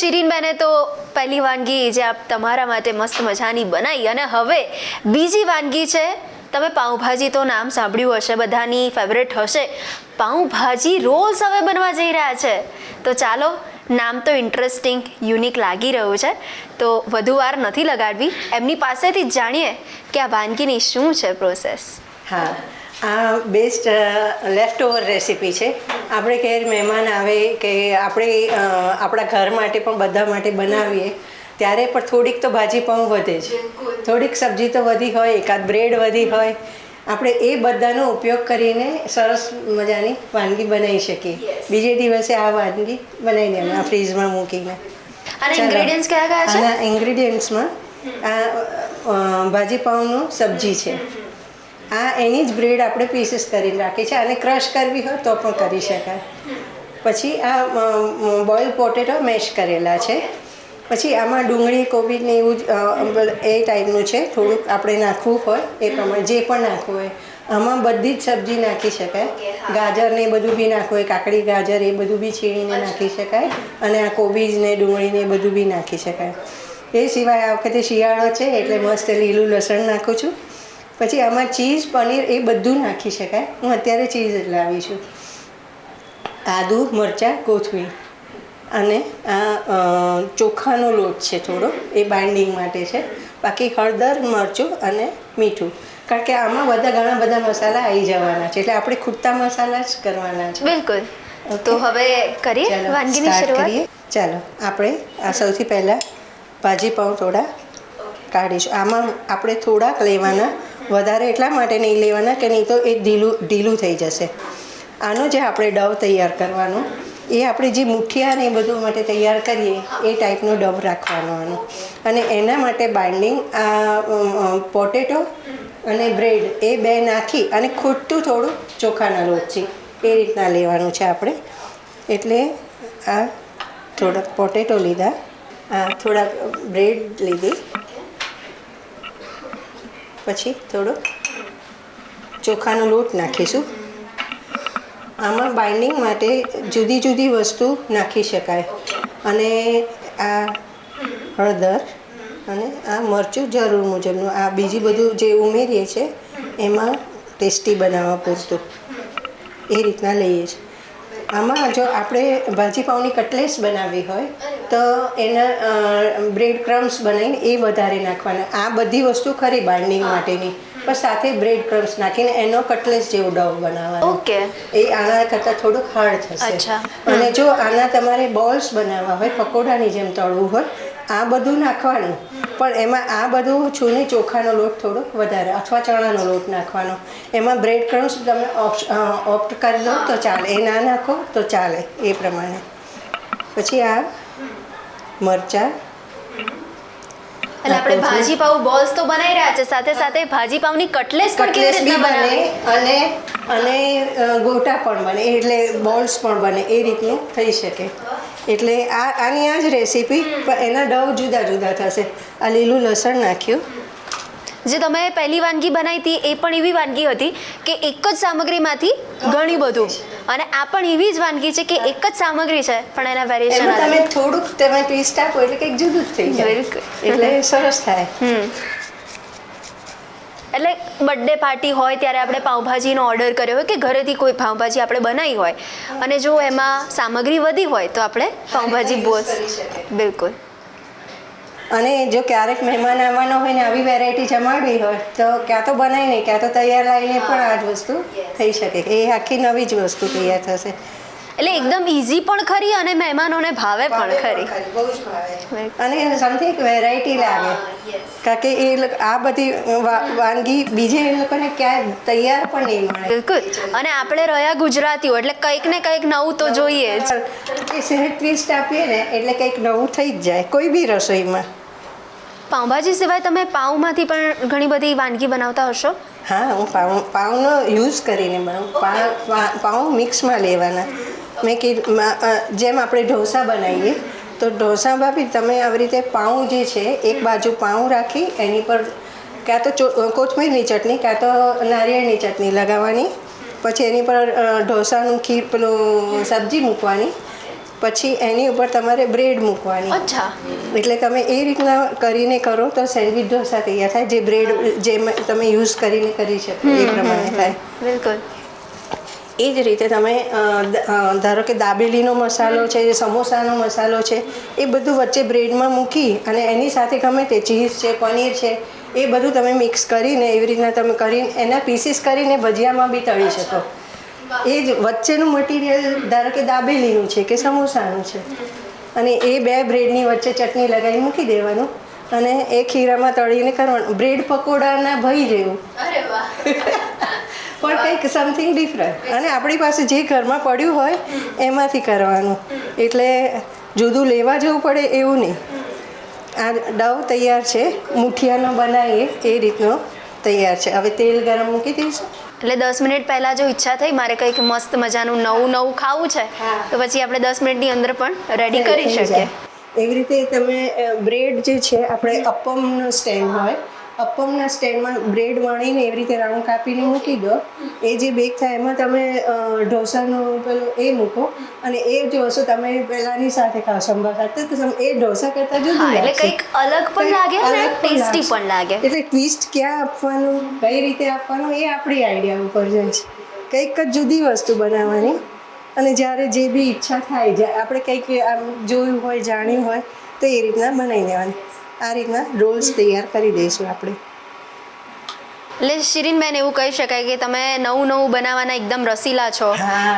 શિરીનબેને તો પહેલી વાનગી જે આપ તમારા માટે મસ્ત મજાની બનાવી, અને હવે બીજી વાનગી છે. તમે પાઉંભાજી તો નામ સાંભળ્યું હશે, બધાની ફેવરેટ હશે. પાઉંભાજી રોલ્સ હવે બનવા જઈ રહ્યા છે. તો ચાલો, નામ તો ઇન્ટરેસ્ટિંગ, યુનિક લાગી રહ્યું છે. તો વધુ વાર નથી લગાડવી, એમની પાસેથી જ જાણીએ કે આ વાનગીની શું છે પ્રોસેસ. હા, આ બેસ્ટ લેફ્ટ ઓવર રેસીપી છે. આપણે ઘેર મહેમાન આવે કે આપણે આપણા ઘર માટે પણ બધા માટે બનાવીએ ત્યારે પણ થોડીક તો ભાજી પાઉં વધે જ, થોડીક સબ્જી તો વધી હોય, એકાદ બ્રેડ વધી હોય, આપણે એ બધાનો ઉપયોગ કરીને સરસ મજાની વાનગી બનાવી શકીએ. બીજે દિવસે આ વાનગી બનાવીને અમે આ ફ્રીઝમાં મૂકીને. અને ઇન્ગ્રેડિયન્ટ્સ કયા કયા છે? આના ઇન્ગ્રેડિયન્ટ્સમાં આ ભાજી પાઉંનું સબ્જી છે. આ એની જ બ્રેડ આપણે પીસીસ કરીને રાખી છે. આને ક્રશ કરવી હોય તો પણ કરી શકાય. પછી આ બોઇલ પોટેટો મેશ કરેલા છે. પછી આમાં ડુંગળી, કોબીને એવું જ એ ટાઈપનું છે. થોડુંક આપણે નાખવું હોય એ પ્રમાણે જે પણ નાખવું હોય. આમાં બધી જ સબ્જી નાખી શકાય. ગાજર ને એ બધું બી નાખવું હોય, કાકડી ગાજર એ બધું બી છીણીને નાખી શકાય. અને આ કોબીજ ને ડુંગળીને એ બધું બી નાખી શકાય. એ સિવાય આ વખતે શિયાળો છે એટલે મસ્ત લીલું લસણ નાખું છું. પછી આમાં ચીઝ, પનીર એ બધું નાખી શકાય. હું અત્યારે ચીઝ જ લાવી છું. આદુ, મરચાં, કોથમીર અને આ ચોખાનો લોટ છે થોડો, એ બાઇન્ડિંગ માટે છે. બાકી હળદર, મરચું અને મીઠું, કારણ કે આમાં ઘણા બધા મસાલા આવી જવાના છે એટલે આપણે ખૂટતા મસાલા જ કરવાના છે. બિલકુલ. તો હવે કરીએ વાનગીની શરૂઆત. ચાલો, આપણે આ સૌથી પહેલાં ભાજી પાઉં થોડા કાઢીશું. આમાં આપણે થોડાક લેવાના, વધારે એટલા માટે નહીં લેવાના કે નહીં તો એ ઢીલું થઈ જશે. આનો જે આપણે ડવ તૈયાર કરવાનો, એ આપણે જે મુઠિયા ને એ બધું માટે તૈયાર કરીએ એ ટાઈપનો ડવ રાખવાનો આનો. અને એના માટે બાઇન્ડિંગ આ પોટેટો અને બ્રેડ એ બે નાખી અને ખૂટતું થોડું ચોખાના લોટથી એ રીતના લેવાનું છે આપણે. એટલે આ થોડાક પોટેટો લીધા, આ થોડાક બ્રેડ લીધી, પછી થોડો ચોખાનો લોટ નાખીશું. આમાં બાઇન્ડિંગ માટે જુદી જુદી વસ્તુ નાખી શકાય. અને આ હળદર અને આ મરચું જરૂર મુજબનું, આ બીજી બધું જે ઉમેરીએ છીએ એમાં ટેસ્ટી બનાવવા પૂરતું એ રીતના લઈએ છીએ. આમાં જો આપણે ભાજી પાઉંની કટલેસ બનાવવી હોય તો એના બ્રેડ ક્રમ્સ બનાવીને એ વધારે નાખવાના. આ બધી વસ્તુ ખરી બાઇન્ડિંગ માટેની, પણ સાથે બ્રેડ ક્રમ્સ નાખીને એનો કટલેસ જેવો ડવ બનાવવાનો. ઓકે. એ આના કરતાં થોડુંક હાર્ડ થશે. અને જો આના તમારે બોલ્સ બનાવવા હોય, પકોડાની જેમ તળવું હોય, આ બધું નાખવાનું, પણ એમાં આ બધું છૂને ચોખાનો લોટ થોડો વધારે અથવા ચણાનો લોટ નાખવાનો. એમાં બ્રેડ ક્રમ્સ તમે ઓપ્ટ કરી લો તો ચાલે, એ ના નાખો તો ચાલે, એ પ્રમાણે. પછી આ મરચાં, એટલે આપણે ભાજી પાઉં બોલ્સ તો બનાવી રહ્યા છે, સાથે સાથે ભાજી પાઉંની કટલેસ પણ કેવી રીતે બને અને ગોટા પણ બને, એટલે બોલ્સ પણ બને, એ રીતનું થઈ શકે. એટલે આની આ જ રેસીપી, પણ એના ડવ જુદા જુદા થશે. આ લીલું લસણ નાખ્યું. જે તમે પહેલી વાનગી બનાવી હતી એ પણ એવી વાનગી હતી કે એક જ સામગ્રીમાંથી ઘણી બધું, અને આ પણ એવી જ વાનગી છે કે એક જ સામગ્રી છે પણ એના વેરિએશન તમે થોડુંક તમે ટ્વિસ્ટ આપો એટલે કંઈક જુદું જ થઈ જાય, એટલે સરસ થાય. એટલે બર્થડે પાર્ટી હોય ત્યારે આપણે પાઉંભાજીનો ઓર્ડર કર્યો હોય કે ઘરેથી કોઈ પાઉંભાજી આપણે બનાવી હોય, અને જો એમાં સામગ્રી વધી હોય તો આપણે પાઉંભાજી બોલ્સ. બિલકુલ. અને જો ક્યારેક મહેમાન આવવાનો હોય ને આવી વેરાયટી જમાડવી હોય તો ક્યાં તો બનાવીને ક્યાં તો તૈયાર લાવીને પણ આ જ વસ્તુ થઈ શકે. એ આખી નવી જ વસ્તુ તૈયાર થશે. એટલે એકદમ ઇઝી પણ ખરી અને મહેમાનોને ભાવે પણ ખરી. બહુ જ ભાવે. અને સમથિંગ વેરાયટી લાગે, કારણ કે એ આ બધી વાનગી બીજે એ લોકોને ક્યાંય તૈયાર પણ નહીં મળે. બિલકુલ. અને આપણે રહ્યા ગુજરાતીઓ એટલે કંઈક ને કંઈક નવું તો જોઈએ જ. એ સહેજ ટ્વિસ્ટ આપીએ ને એટલે કંઈક નવું થઈ જ જાય કોઈ બી રસોઈમાં. પાઉંભાજી સિવાય તમે પાઉંમાંથી પણ ઘણી બધી વાનગી બનાવતા હશો? હા, હું પાઉંનો યુઝ કરીને પાઉં મિક્સમાં લેવાના. મેં કીધું જેમ આપણે ઢોસા બનાવીએ તો ઢોસામાં બી તમે આવી રીતે પાઉં જે છે એક બાજુ પાઉં રાખી એની પર ક્યાં તો કોથમીરની ચટણી ક્યાં તો નારિયેળની ચટણી લગાવવાની, પછી એની પર ઢોસાનું ખીર પેલું સબ્જી મૂકવાની, પછી એની ઉપર તમારે બ્રેડ મૂકવાની. અચ્છા. એટલે તમે એ રીતના કરીને કરો તો સેન્ડવિચ ઢોસા તૈયાર થાય. જે બ્રેડ જે તમે યુઝ કરીને કરી શકો એ પ્રમાણે થાય. બિલકુલ. એ જ રીતે તમે ધારો કે દાબેલીનો મસાલો છે, સમોસાનો મસાલો છે, એ બધું વચ્ચે બ્રેડમાં મૂકી અને એની સાથે ગમે તે ચીઝ છે, પનીર છે, એ બધું તમે મિક્સ કરીને એવી રીતના તમે કરીને એના પીસીસ કરીને ભજીયામાં બી તળી શકો. એ જ વચ્ચેનું મટીરિયલ ધારો કે દાબેલીનું છે કે સમોસાનું છે, અને એ બે બ્રેડની વચ્ચે ચટણી લગાવી મૂકી દેવાનું અને એ ખીરામાં તળીને કરવાનું. બ્રેડ પકોડાના ભઈ જેવું. અરે વાહ. પણ કંઈક સમથિંગ ડિફરન્ટ. અને આપણી પાસે જે ઘરમાં પડ્યું હોય એમાંથી કરવાનું. એટલે જુદું લેવા જવું પડે એવું નહીં. આ ડવ તૈયાર છે, મુઠિયાનો બનાવીએ એ રીતનો તૈયાર છે. હવે તેલ ગરમ મૂકી દઈશું. એટલે 10 મિનિટ પહેલાં જો ઈચ્છા થઈ મારે કંઈક મસ્ત મજાનું નવું ખાવું છે તો પછી આપણે 10 મિનિટની અંદર પણ રેડી કરી શકીએ. એવી રીતે તમે બ્રેડ જે છે આપણે અપમનો સ્ટેન્ડ હોય, અપમના સ્ટેન્ડમાં બ્રેડ વણીને એવી રીતે રાઉન્ડ કાપીને મૂકી દો. એ જે બેક થાય એમાં તમે ઢોસાનું પેલું એ મૂકો અને એ જ વસ્તુ તમે પહેલાંની સાથે ખાઓ સંભાર સાથે, તો એ ઢોસા કરતાં જુદું એટલે લાગશે. કંઈક અલગ પણ લાગે અને અલગ પણ ટેસ્ટી લાગશે. પણ લાગે. એટલે ટ્વિસ્ટ ક્યાં આપવાનું, કઈ રીતે આપવાનું, એ આપણી આઈડિયા ઉપર જાય છે. કંઈક જ જુદી વસ્તુ બનાવવાની અને જ્યારે જે બી ઈચ્છા થાય, આપણે કંઈક આમ જોયું હોય, જાણ્યું હોય તો એ રીતના બનાવી દેવાની. આ રીતના રોલ્સ તૈયાર કરી દઈશું આપણે. એટલે શિરીનબેન એવું કહી શકાય કે તમે નવું બનાવવાના એકદમ રસીલા છો.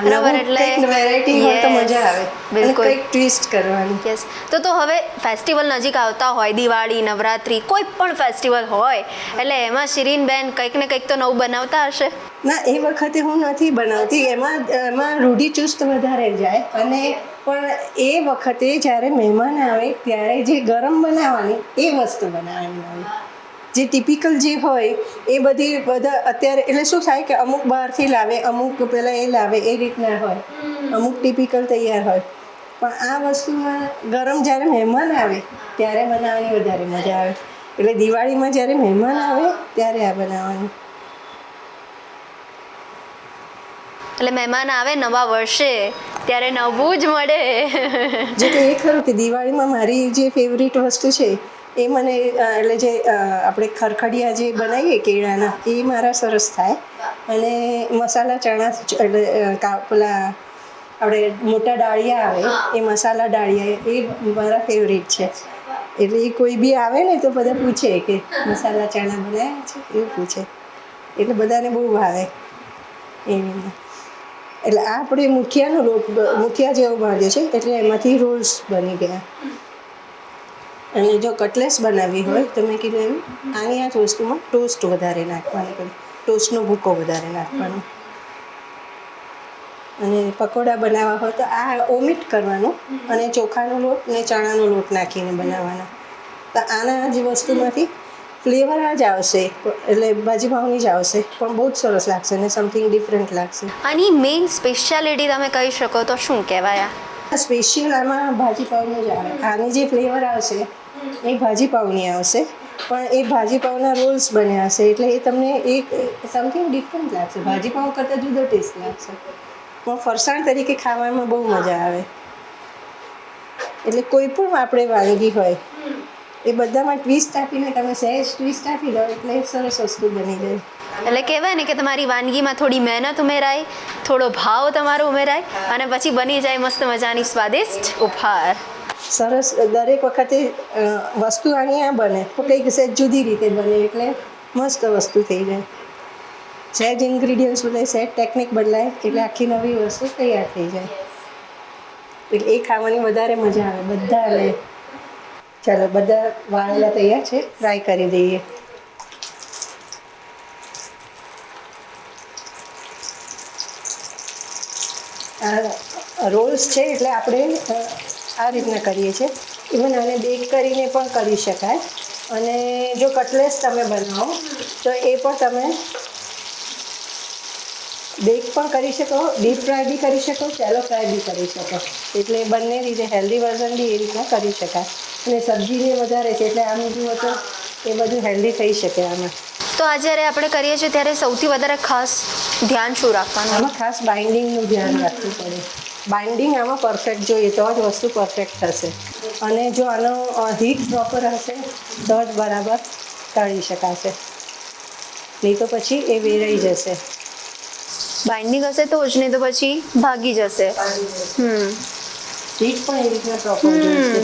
બરાબર. એટલે વેરાયટી હોય તો મજા આવે. બિલકુલ. કંઈક ટ્વિસ્ટ કરવાની. યસ. તો હવે ફેસ્ટિવલ નજીક આવતા હોય, દિવાળી, નવરાત્રી, કોઈ પણ ફેસ્ટિવલ હોય એટલે એમાં શિરીનબેન કંઈક ને કંઈક તો નવું બનાવતા હશે. ના, એ વખતે હું નથી બનાવતી. એમાં રૂઢિચુસ્ત વધારે જાય. અને પણ એ વખતે જ્યારે મહેમાન આવે ત્યારે જે ગરમ બનાવવાની એ વસ્તુ બનાવવાની. જે ટિપિકલ જે હોય એ બધા અત્યારે એટલે શું થાય કે અમુક બહારથી લાવે, અમુક પહેલાં એ લાવે, એ રીતના હોય. અમુક ટિપિકલ તૈયાર હોય. પણ આ વસ્તુમાં ગરમ જ્યારે મહેમાન આવે ત્યારે બનાવવાની વધારે મજા આવે. એટલે દિવાળીમાં જ્યારે મહેમાન આવે ત્યારે આ બનાવવાનું. એટલે મહેમાન આવે નવા વર્ષે ત્યારે નવું જ મળે. જો કે એ ખરું કે દિવાળીમાં મારી જે ફેવરિટ વસ્તુ છે એ મને એટલે જે આપણે ખરખડિયા જે બનાવીએ કેળાના, એ મારા સરસ થાય. અને મસાલા ચણા એટલે પેલા આપણે મોટા ડાળિયા આવે એ મસાલા ડાળિયા, એ મારા ફેવરિટ છે. એટલે એ કોઈ બી આવે ને તો બધા પૂછે કે મસાલા ચણા બનાવ્યા છે, એવું પૂછે. એટલે બધાને બહુ ભાવે એવી. એટલે આ આપણે મુઠિયાનો લોટ, મુઠિયા જેવો બાંધ્યો છે એટલે એમાંથી રોલ્સ બની ગયા. અને જો કટલેસ બનાવવી હોય તો મેં કીધું એમ આની આ વસ્તુમાં ટોસ્ટ વધારે નાખવાનું, ટોસ્ટનો ભૂકો વધારે નાખવાનો. અને પકોડા બનાવવા હોય તો આ ઓમિટ કરવાનું અને ચોખાનો લોટ ને ચણાનો લોટ નાખીને બનાવવાના. તો આના જ વસ્તુમાંથી ફ્લેવર આ જ આવશે, એટલે ભાજી પાઉની જ આવશે, પણ બહુ જ સરસ લાગશે અને સમથિંગ ડિફરન્ટ લાગશે. આની મેઇન સ્પેશિયાલિટી તમે કહી શકો તો શું કહેવાય? સ્પેશિયલ આમાં ભાજી પાઉનું જ આવે. આની જે ફ્લેવર આવશે એ ભાજી પાઉની આવશે, પણ એ ભાજી પાઉના રોલ્સ બન્યા હશે એટલે એ તમને એક સમથિંગ ડિફરન્ટ લાગશે. ભાજી પાઉં કરતાં જુદો ટેસ્ટ લાગશે, પણ ફરસાણ તરીકે ખાવામાં બહુ મજા આવે. એટલે કોઈ પણ આપણે વાનગી હોય એ બધામાં ટ્વિસ્ટ આપીને તમે સહેજ ટ્વિસ્ટ આપી દો એટલે સરસ વસ્તુ બની જાય. એટલે કહેવાય ને કે તમારી વાનગીમાં થોડી મહેનત ઉમેરાય, થોડો ભાવ તમારો ઉમેરાય અને પછી બની જાય મસ્ત મજાની સ્વાદિષ્ટ ઉપહાર. સરસ. દરેક વખતે વસ્તુ આની આ બને તો કંઈક સહેજ જુદી રીતે બને એટલે મસ્ત વસ્તુ થઈ જાય. સહેજ ઇન્ગ્રીડિયન્ટ્સ બદલાય, સહેજ ટેકનિક બદલાય એટલે આખી નવી વસ્તુ તૈયાર થઈ જાય. એટલે એ ખાવાની વધારે મજા આવે બધાને. ચાલો, બધા વાળેલા તૈયાર છે, ફ્રાય કરી દઈએ. આ રોલ્સ છે એટલે આપણે આ રીતના કરીએ છીએ. ઇવન આને બેક કરીને પણ કરી શકાય. અને જો કટલેસ તમે બનાવો તો એ પણ તમે બેક પણ કરી શકો, ડીપ ફ્રાય બી કરી શકો, શેલો ફ્રાય બી કરી શકો. એટલે બંને રીતે હેલ્ધી વર્ઝન બી એ રીતના કરી શકાય. અને સબ્જીને વધારે છે એટલે આમ જુઓ તો એ બધું હેલ્ધી થઈ શકે આમાં. તો આ જ્યારે આપણે કરીએ છીએ ત્યારે સૌથી વધારે ખાસ ધ્યાન શું રાખવાનું? આમાં ખાસ બાઇન્ડિંગનું ધ્યાન રાખવું પડે. બાઇન્ડિંગ આમાં પરફેક્ટ જોઈએ તો જ વસ્તુ પરફેક્ટ થશે અને જો આનો હીટ પ્રોપર હશે તો જ બરાબર તળી શકાશે, નહીં તો પછી એ વેરાઈ જશે. બાઇન્ડિંગ હશે તો જ, નહીં તો પછી ભાગી જશે. હીટ પણ એ રીતના પ્રોપર જોઈશે.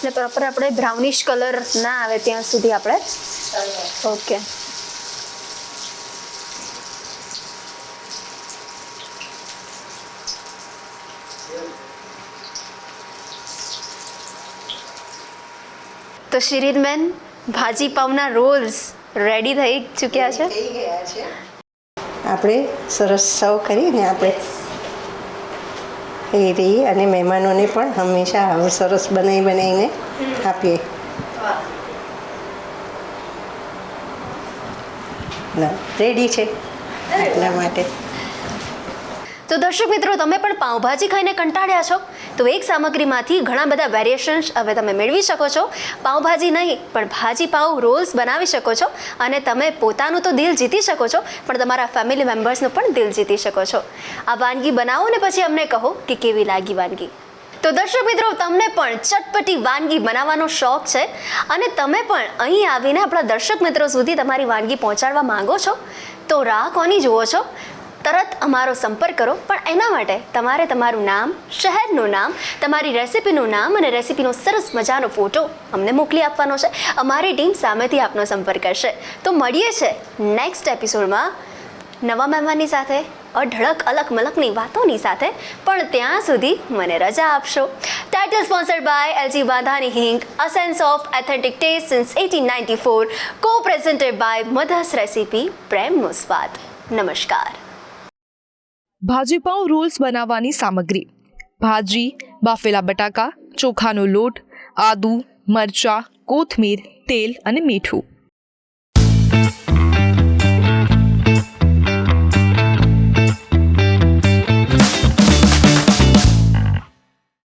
એટલે પ્રોપર આપણે બ્રાઉનિશ કલર ના આવે ત્યાં સુધી આપણે ઓકે. તો શિરીનબેન, ભાજી પાવના રોલ્સ રેડી થઈ ચૂક્યા છે. થઈ ગયા છે. આપણે સરસ સર્વ કરીને આપણે એ રહી અને મહેમાનોને પણ હંમેશા આવું સરસ બનાવીને આપીએ. રેડી છે એટલા માટે. તો દર્શક મિત્રો, તમે પણ પાઉંભાજી ખાઈને કંટાળ્યા છો તો એક સામગ્રીમાંથી ઘણા બધા વેરિએશન્સ હવે તમે મેળવી શકો છો. પાઉંભાજી નહીં પણ ભાજી પાઉં રોલ્સ બનાવી શકો છો અને તમે પોતાનું તો દિલ જીતી શકો છો પણ તમારા ફેમિલી મેમ્બર્સનું પણ દિલ જીતી શકો છો. આ વાનગી બનાવો ને પછી અમને કહો કે કેવી લાગી વાનગી. તો દર્શક મિત્રો, તમને પણ ચટપટી વાનગી બનાવવાનો શોખ છે અને તમે પણ અહીં આવીને આપણા દર્શક મિત્રો સુધી તમારી વાનગી પહોંચાડવા માંગો છો તો રાહ કોની જુઓ છો? તરત અમારો સંપર્ક કરો. પણ એના માટે તમારે તમારું નામ, શહેરનું નામ, તમારી રેસિપીનું નામ અને રેસિપીનો સરસ મજાનો ફોટો અમને મોકલી આપવાનો છે. અમારી ટીમ સામેથી આપનો સંપર્ક કરશે. તો મળીએ છે નેક્સ્ટ એપિસોડમાં નવા મહેમાનની સાથે, અઢળક અલગ મલકની વાતોની સાથે. પણ ત્યાં સુધી મને રજા આપશો. ટાઇટલ સ્પોન્સર્ડ બાય એલજી વાંધાની હિંગ, a sense of authentic taste since 1894, co presented by mothers recipe, પ્રેમનો સ્વાદ. નમસ્કાર. ભાજીપાઉં રોલ્સ બનાવવાની સામગ્રી: ભાજી, બાફેલા બટાકા, ચોખાનો લોટ, આદુ, મરચાં, કોથમીર, તેલ અને મીઠું.